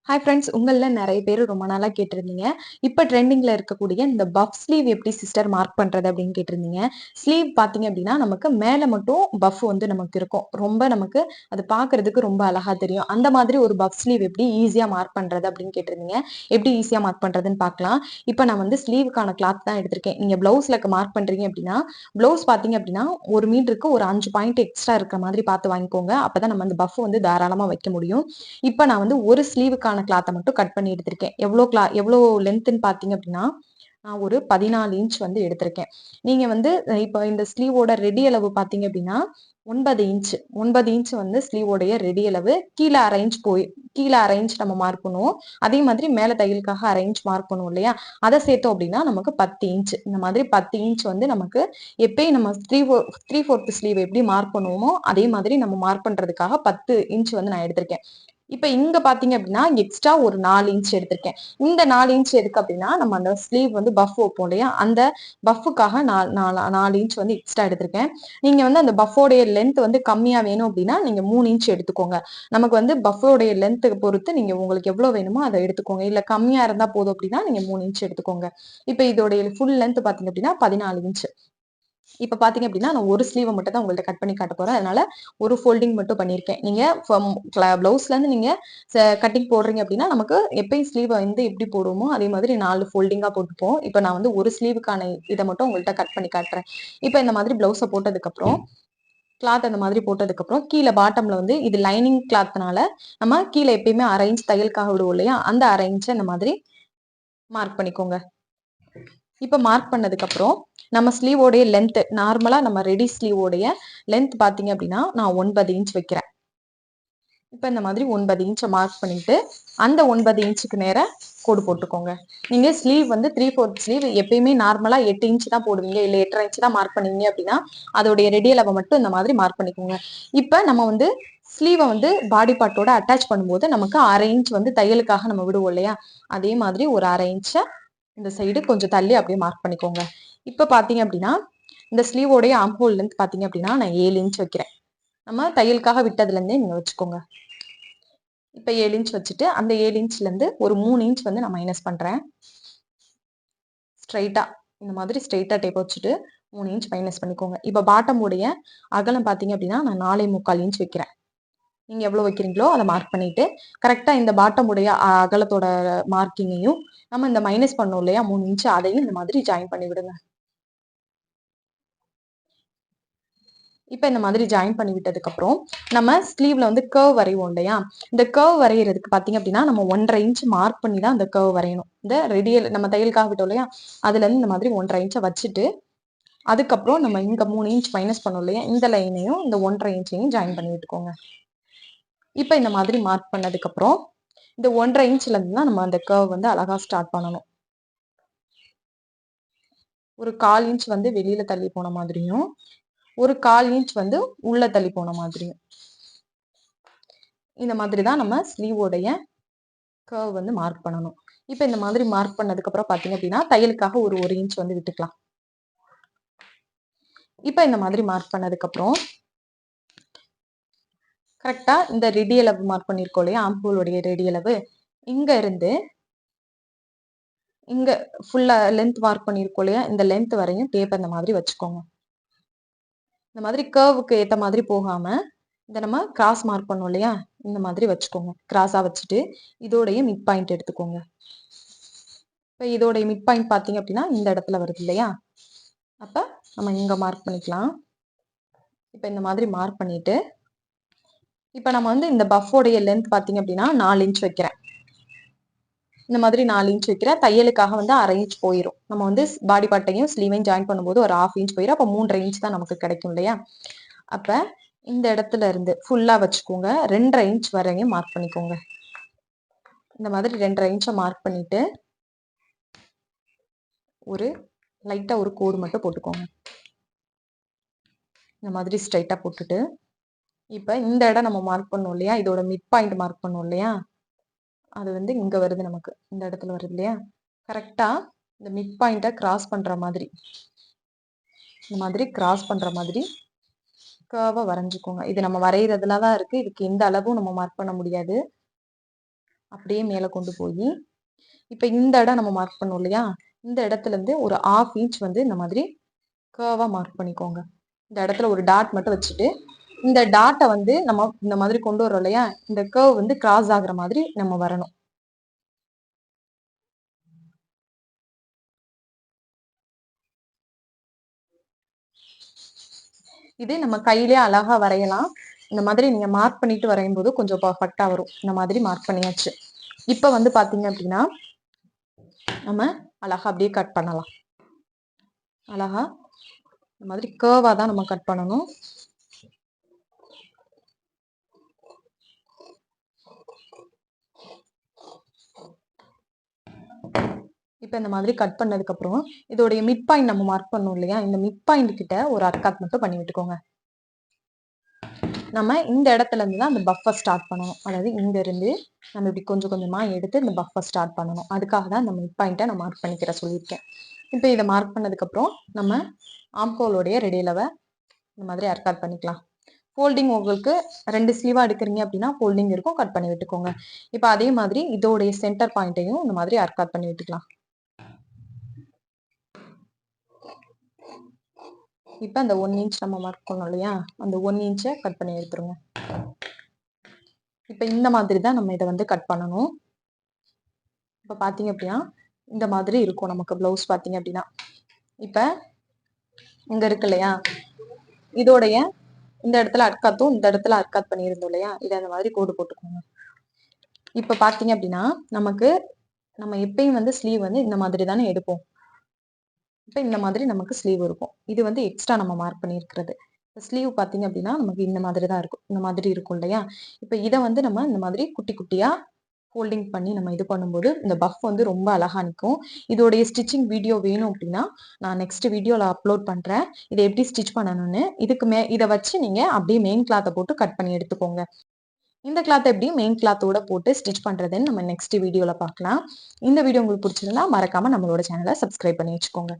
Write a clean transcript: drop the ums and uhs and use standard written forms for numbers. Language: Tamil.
ஹாய் ஃப்ரெண்ட்ஸ், உங்கள்ல நெறைய பேரு ரொம்ப நாளா கேட்டிருந்தீங்க. இப்ப ட்ரெண்டிங்ல இருக்கக்கூடிய இந்த பஃப் ஸ்லீவ் எப்படி சிஸ்டர் மார்க் பண்றது அப்படின்னு கேட்டிருந்தீங்க. ஸ்லீவ் பார்த்தீங்க அப்படின்னா, நமக்கு மேல மட்டும் பஃப் வந்து நமக்கு இருக்கும். ரொம்ப நமக்கு அது பார்க்கறதுக்கு ரொம்ப அழகா தெரியும். அந்த மாதிரி ஒரு பஃப் ஸ்லீவ் எப்படி ஈஸியா மார்க் பண்றது அப்படின்னு கேட்டிருந்தீங்க. எப்படி ஈஸியா மார்க் பண்றதுன்னு பார்க்கலாம். இப்ப நான் வந்து ஸ்லீவுக்கான கிளாத் தான் எடுத்திருக்கேன். நீங்க ப்ளவுஸ்ல மார்க் பண்றீங்க அப்படின்னா, ப்ளவுஸ் பார்த்தீங்க அப்படின்னா, 1 மீட்டருக்கு ஒரு 5 பாயிண்ட் எக்ஸ்ட்ரா இருக்கிற மாதிரி பார்த்து வாங்கிக்கோங்க. அப்பதான் நம்ம அந்த பஃப் வந்து தாராளமா வைக்க முடியும். இப்ப நான் வந்து ஒரு ஸ்லீவுக்கான கிளாத்த மட்டும் கட் பண்ணி எடுத்திருக்கேன். எவ்வளோ லென்த்ன்னு பார்த்தீங்க அப்படின்னா, நான் ஒரு 14 இன்ச் வந்து எடுத்திருக்கேன். நீங்க வந்து இப்ப இந்த ஸ்லீவோட ரெடி அளவு பார்த்தீங்க அப்படின்னா, 9 இன்ச் 9 இன்ச் வந்து ஸ்லீவோடைய ரெடி அளவு. கீழ 1/2 இன்ச் நம்ம மார்க் பண்ணுவோம். அதே மாதிரி மேல தையலுக்காக 1/2 இன்ச் மார்க் பண்ணுவோம் இல்லையா? அத சேர்த்தோம் அப்படின்னா நமக்கு 10 இன்ச். இந்த மாதிரி 10 இன்ச் வந்து நமக்கு எப்பயும் நம்ம 3/4 ஸ்லீவ் எப்படி மார்க் பண்ணுவோமோ, அதே மாதிரி நம்ம மார்க் பண்றதுக்காக 10 இன்ச் வந்து நான் எடுத்திருக்கேன். இப்ப இங்க பாத்தீங்க அப்படின்னா, எக்ஸ்ட்ரா ஒரு 4 இன்ச் எடுத்திருக்கேன். இந்த 4 இன்ச் எதுக்கு அப்படின்னா, நம்ம அந்த ஸ்லீவ் வந்து பஃப் வைப்போம் இல்லையா? அந்த பஃப்ஃபுக்காக 4 இன்ச் வந்து எக்ஸ்ட்ரா எடுத்திருக்கேன். நீங்க வந்து அந்த பஃப்போடைய லென்த் வந்து கம்மியா வேணும் அப்படின்னா, நீங்க 3 இன்ச் எடுத்துக்கோங்க. நமக்கு வந்து பஃப்போடைய லென்த் பொறுத்து நீங்க உங்களுக்கு எவ்வளவு வேணுமோ அத எடுத்துக்கோங்க. இல்ல கம்மியா இருந்தா போதும் அப்படின்னா, நீங்க 3 இன்ச் எடுத்துக்கோங்க. இப்ப இதோடைய ஃபுல் லென்த் பாத்தீங்க அப்படின்னா 14 இன்ச். இப்ப பாத்தீங்க அப்படின்னா, நான் ஒரு ஸ்லீவ மட்டும் தான் உங்கள்ட்ட கட் பண்ணி காட்டப் போறேன். அதனால ஒரு ஃபோல்டிங் மட்டும் பண்ணியிருக்கேன். நீங்க ப்ளவுஸ்ல இருந்து நீங்க கட்டிங் போடுறீங்க அப்படின்னா, நமக்கு எப்பயும் ஸ்லீவ வந்து எப்படி போடுவோமோ, அதே மாதிரி 4 ஃபோல்டிங்கா போட்டுப்போம். இப்ப நான் வந்து ஒரு ஸ்லீவுக்கான இத மட்டும் உங்கள்ட்ட கட் பண்ணி காட்டுறேன். இப்ப இந்த மாதிரி ப்ளவுஸ போட்டதுக்கப்புறம், கிளாத் அந்த மாதிரி போட்டதுக்கப்புறம், கீழ பாட்டம்ல வந்து இது லைனிங் கிளாத்னால, நம்ம கீழ எப்பயுமே 1/2 இன்ச் தையலுக்காக விடுவோம் இல்லையா? அந்த 1/2 இன்ச்ச இந்த மாதிரி மார்க் பண்ணிக்கோங்க. இப்ப மார்க் பண்ணதுக்கப்புறம், நம்ம ஸ்லீவோடைய லென்த் நார்மலா நம்ம ரெடி ஸ்லீவோடைய லென்த் பார்த்தீங்க அப்படின்னா, நான் 9 இன்ச் வைக்கிறேன். இப்ப இந்த மாதிரி 9 இன்ச்ச மார்க் பண்ணிட்டு, அந்த 9 இன்ச்சுக்கு நேரா கோடு போட்டுக்கோங்க. நீங்க ஸ்லீவ் வந்து 3/4 ஸ்லீவ் எப்பயுமே நார்மலா 8 இன்ச் தான் போடுவீங்க. இல்ல 8 1/2 இன்ச் தான் மார்க் பண்ணுவீங்க அப்படின்னா, அதோடைய ரெடி அளவ மட்டும் இந்த மாதிரி மார்க் பண்ணிக்கோங்க. இப்ப நம்ம வந்து ஸ்லீவ வந்து பாடி பார்ட்டோட அட்டாச் பண்ணும்போது, நமக்கு 1/2 இன்ச் வந்து தையலுக்காக நம்ம விடுவோம் இல்லையா? அதே மாதிரி ஒரு 1/2 இன்ச்ச இந்த சைடு கொஞ்சம் தள்ளி அப்படியே மார்க் பண்ணிக்கோங்க. இப்ப பார்த்தீங்க அப்படின்னா, இந்த ஸ்லீவோடைய ஆர்ம் ஹோல் லென்த் பார்த்தீங்க அப்படின்னா, நான் 7 இன்ச் வைக்கிறேன். நம்ம தையலுக்காக விட்டதுல இருந்தே நீங்க வச்சுக்கோங்க. இப்ப 7 இன்ச் வச்சுட்டு, அந்த 7 இன்ச்ல இருந்து ஒரு 3 இன்ச் வந்து நான் மைனஸ் பண்றேன். ஸ்ட்ரைட்டா இந்த மாதிரி ஸ்ட்ரைட்டா டேப் வச்சுட்டு 3 இன்ச் மைனஸ் பண்ணிக்கோங்க. இப்ப பாட்டம் உடைய அகலம் பார்த்தீங்க அப்படின்னா, நான் 4.25 இன்ச் வைக்கிறேன். நீங்க எவ்வளவு வைக்கிறீங்களோ அத மார்க் பண்ணிட்டு, கரெக்ட்டா இந்த பாட்டம் உடைய அகலத்தோட மார்க்கிங்கையும், நம்ம இந்த மைனஸ் பண்ணோம் இல்லையா 3 இன்ச் அதையும் இந்த மாதிரி ஜாயின் பண்ணி விடுங்க. இப்ப இந்த மாதிரி ஜாயின் பண்ணி விட்டதுக்கு அப்புறம், நம்ம ஸ்லீவ்ல வந்து கர்வ் வரைவோம் இல்லையா? இந்த கர்வ் வரையறதுக்கு பார்த்தீங்க அப்படின்னா, நம்ம 1 1/2 இன்ச் மார்க் பண்ணி தான் அந்த கர்வ் வரையணும். இந்த ரெடியல் நம்ம தையலுக்காக விட்டோம் இல்லையா? அதுல இருந்து இந்த மாதிரி 1 1/2 இன்ச்ச வச்சுட்டு, அதுக்கப்புறம் நம்ம இங்க 3 இன்ச் மைனஸ் பண்ணோம் இல்லையா? இந்த லைனையும், இந்த 1 1/2 இன்ச்சையும் ஜாயின் பண்ணி விட்டுக்கோங்க. இப்ப இந்த மாதிரி மார்க் பண்ணதுக்கு அப்புறம், இந்த 1 1/2 இன்ச்ல இருந்து தான் நம்ம அந்த கர்வ் வந்து அழகா ஸ்டார்ட் பண்ணணும். ஒரு 1/4 இன்ச் வந்து வெளியில தள்ளி போன மாதிரியும், ஒரு 1/4 இன்ச் வந்து உள்ள தள்ளி போன மாதிரியும். இந்த மாதிரி தான் நம்ம ஸ்லீவோடைய கர்வ் வந்து மார்க் பண்ணணும். இப்ப இந்த மாதிரி மார்க் பண்ணதுக்கு அப்புறம் பார்த்தீங்க அப்படின்னா, தையலுக்காக ஒரு 1 இன்ச் வந்து விட்டுக்கலாம். இப்ப இந்த மாதிரி மார்க் பண்ணதுக்கு அப்புறம், கரெக்ட்டா இந்த ரெடி அளவு மார்க் பண்ணியிருக்கோம் இல்லையா? ஆர்ம் ஹோலுடைய ரெடி அளவு. இங்க இருந்து இங்க ஃபுல்லா லென்த் மார்க் பண்ணியிருக்கோம் இல்லையா? இந்த லென்த் வரையும் டேப் இந்த மாதிரி வச்சுக்கோங்க. இந்த மாதிரி கர்வுக்கு ஏத்த மாதிரி போகாம, இத நம்ம கிராஸ் மார்க் பண்ணோம் இல்லையா? இந்த மாதிரி வச்சுக்கோங்க. கிராஸா வச்சுட்டு, இதோடைய மிட் பாயிண்ட் எடுத்துக்கோங்க. இப்ப இதோடைய மிட் பாயிண்ட் பார்த்தீங்க அப்படின்னா, இந்த இடத்துல வருது இல்லையா? அப்ப நம்ம இங்க மார்க் பண்ணிக்கலாம். இப்ப இந்த மாதிரி மார்க் பண்ணிட்டு, இப்ப நம்ம வந்து இந்த பஃபோடைய லென்த் பார்த்தீங்க அப்படின்னா, 4 இன்ச் வைக்கிறேன். இந்த மாதிரி 4 இன்ச் வைக்கிறேன். தையலுக்காக வந்து 1/2 இன்ச் போயிரும். நம்ம வந்து பாடி பார்ட்டையும், ஸ்லீவையும் ஜாயின் பண்ணும்போது ஒரு 1/2 இன்ச் போயிரும். அப்ப 3 1/2 இன்ச் தான் நமக்கு கிடைக்கும் இல்லையா? அப்ப இந்த இடத்துல இருந்து ஃபுல்லா வச்சுக்கோங்க. 2 1/2 இன்ச் வரையும் மார்க் பண்ணிக்கோங்க. இந்த மாதிரி 2 1/2 இன்ச்ச மார்க் பண்ணிட்டு, ஒரு லைட்டா ஒரு கோடு மட்டும் போட்டுக்கோங்க. இந்த மாதிரி ஸ்ட்ரைட்டா போட்டுட்டு, இப்ப இந்த இடம் நம்ம மார்க் பண்ணோம் இல்லையா? இதோட மிட் பாயிண்ட் மார்க் பண்ணோம் இல்லையா? அது வந்து இங்க வருது நமக்கு. இந்த இடத்துல வருது இல்லையா? கரெக்ட்டா இந்த மிட் பாயிண்ட்ட கிராஸ் பண்ற மாதிரி, இந்த மாதிரி கிராஸ் பண்ற மாதிரி கர்வா வரைஞ்சுக்கோங்க. இது நம்ம வரையறதுல தான் இருக்கு. இதுக்கு இந்த அளவும் நம்ம மார்க் பண்ண முடியாது. அப்படியே மேல கொண்டு போய் இப்ப இந்த இடம் நம்ம மார்க் பண்ணோம் இல்லையா, இந்த இடத்துல இருந்து ஒரு 1/2 இன்ச் வந்து இந்த மாதிரி கர்வா மார்க் பண்ணிக்கோங்க. இந்த இடத்துல ஒரு டாட் மட்டும் வச்சுட்டு, இந்த டாட்டை வந்து நம்ம இந்த மாதிரி கொண்டு வரோம் இல்லையா, இந்த கர்வ் வந்து கிராஸ் ஆகுற மாதிரி நம்ம வரணும். இது நம்ம கையிலேயே அழகா வரையலாம். இந்த மாதிரி நீங்க மார்க் பண்ணிட்டு வரையும் போது கொஞ்சம் பர்ஃபெக்டா வரும். இந்த மாதிரி மார்க் பண்ணியாச்சு. இப்ப வந்து பாத்தீங்க அப்படின்னா நம்ம அழகா அப்படியே கட் பண்ணலாம். அழகா இந்த மாதிரி கர்வா தான் நம்ம கட் பண்ணணும். இப்ப இந்த மாதிரி கட் பண்ணதுக்கு அப்புறம் இதோடைய மிட் பாயிண்ட் நம்ம மார்க் பண்ணோம் இல்லையா, இந்த மிட் பாயிண்ட் கிட்ட ஒரு அர்க்காத் மட்டும் பண்ணி விட்டுக்கோங்க. நம்ம இந்த இடத்துல இருந்து தான் அந்த பஃபை ஸ்டார்ட் பண்ணணும். அதாவது இங்க இருந்து நம்ம இப்படி கொஞ்சம் கொஞ்சமா எடுத்து இந்த பஃபை ஸ்டார்ட் பண்ணணும். அதுக்காக தான் இந்த மிட் பாயிண்ட்டை நான் மார்க் பண்ணிக்கிற சொல்லியிருக்கேன். இப்போ இதை மார்க் பண்ணதுக்கு அப்புறம் நம்ம ஆம்கோலோடைய ரெடியிலவை இந்த மாதிரி அர்க்காத் பண்ணிக்கலாம். ஃபோல்டிங் உங்களுக்கு 2 ஸ்லீவா எடுக்கிறீங்க அப்படின்னா ஃபோல்டிங் இருக்கும், கட் பண்ணி விட்டுக்கோங்க. இப்போ அதே மாதிரி இதோடைய சென்டர் பாயிண்ட்டையும் இந்த மாதிரி அர்க்காத் பண்ணி விட்டுக்கலாம். இப்போ அந்த 1 இன்ச் நம்ம மார்க் பண்ணோம் இல்லையா, அந்த 1 இன்ச்சை கட் பண்ணி எடுத்துருங்க. இப்போ இந்த மாதிரி தான் நம்ம இதை வந்து கட் பண்ணணும். இப்போ பார்த்தீங்க அப்படின்னா இந்த மாதிரி இருக்கும் நமக்கு ப்ளவுஸ் பார்த்தீங்க அப்படின்னா. இப்போ இங்க இருக்கு இல்லையா, இதோடைய இந்த இடத்துல அர்க்காத்தும் இந்த இடத்துல அர்க்காத் பண்ணியிருந்தோம் இல்லையா, இதை அந்த மாதிரி கோடு போட்டுக்கோங்க. இப்போ பார்த்தீங்க அப்படின்னா நமக்கு நம்ம எப்பயும் வந்து ஸ்லீவ் வந்து இந்த மாதிரி தானே எடுப்போம். இப்போ இந்த மாதிரி நமக்கு ஸ்லீவ் இருக்கும். இது வந்து எக்ஸ்ட்ரா நம்ம மார்க் பண்ணியிருக்கிறது. ஸ்லீவ் பார்த்தீங்க அப்படின்னா நமக்கு இந்த மாதிரி தான் இருக்கும். இந்த மாதிரி இருக்கும் இல்லையா, இப்போ இதை வந்து நம்ம இந்த மாதிரி குட்டி குட்டியா ஃபோல்டிங் பண்ணி நம்ம இது பண்ணும்போது இந்த பஃப் வந்து ரொம்ப அழகா நிற்கும். இதோடைய ஸ்டிச்சிங் வீடியோ வேணும் அப்படின்னா நான் நெக்ஸ்ட் வீடியோவில் அப்லோட் பண்ணுறேன். இதை எப்படி ஸ்டிச் பண்ணணும்னு. இதை வச்சு நீங்கள் அப்படியே மெயின் கிளாத்தை போட்டு கட் பண்ணி எடுத்துக்கோங்க. இந்த கிளாத் எப்படி மெயின் கிளாத்தோட போட்டு ஸ்டிச் பண்றதுன்னு நம்ம நெக்ஸ்ட் வீடியோல பார்க்கலாம். இந்த வீடியோ உங்களுக்கு பிடிச்சிருந்தா மறக்காம நம்மளோட சேனலை சப்ஸ்கிரைப் பண்ணி வச்சுக்கோங்க.